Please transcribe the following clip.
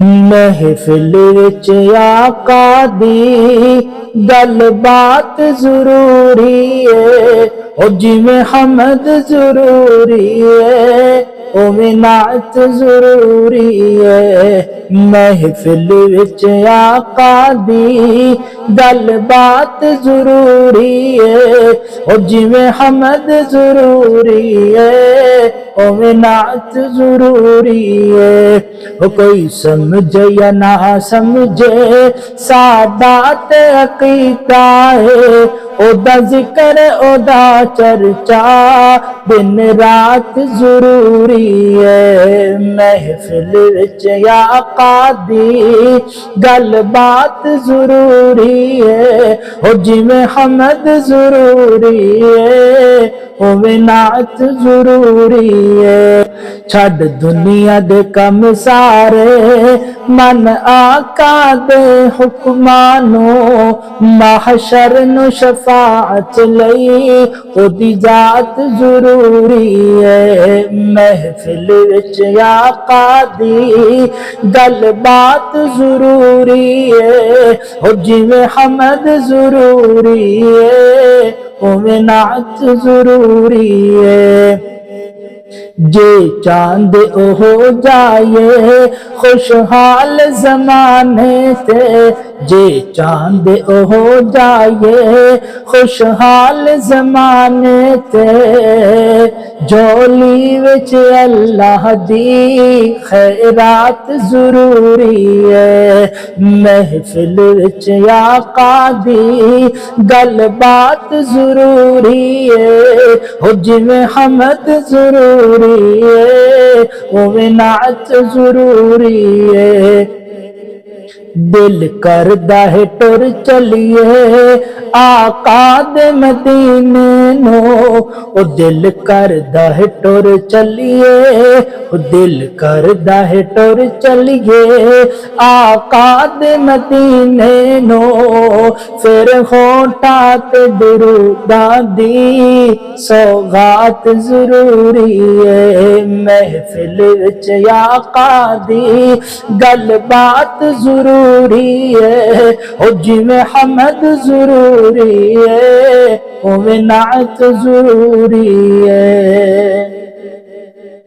محفل وچ آقا دی گل بات ضروری ہے، او جویں حمد ضروری ہے اوویں نعت ضروری ہے۔ محفل وچ آقا دی گل بات ضروری ہے، او جویں حمد ضروری ہے اوویں نعت ضروری ہے۔ او کوئی سمجھے یا نہ سمجھے سادہ تے عقیدہ ہے، او دا ذکر او دا چرچا دن رات ضروری ہے۔ محفل وچ آقا دی گل بات ضروری ہے، او جویں حمد ضروری ہے اوویں نعت ضروری ہے۔ چھڈ دنیا دے کم سارے من آقا دے حکماں نوں، محشر نو شفاعت لئی او دی ذات ضروری ہے۔ محفل وچ آقا دی گل بات ضروری ہے، او جویں حمد ضروری ہے اوویں نعت ضروری ہے۔ جے چاند او ہو جائے خوشحال زمانے تے، جے چاند او ہو جائے خوشحال زمانے تے، جھولی وچ اللہ دی خیرات ضروری ہے۔ محفل وچ آقا دی گل بات ضروری ہے، او جویں حمد ضروری ہے اوویں نعت ضروری ہے۔ دل کردا ہے ٹر چلیے آقا دے مدینے نو، او دل کردا ہے ٹر چلیے، او دل کردا ہے ٹر چلیے آقا دے مدینے نو، پھر ہونٹاں تے دروداں دی سوغات ضروری ہے۔ محفل وچ آقا دی گل بات ضروری ہے، او جویں حمد ضروری ہے اوویں نعت ضروری ہے۔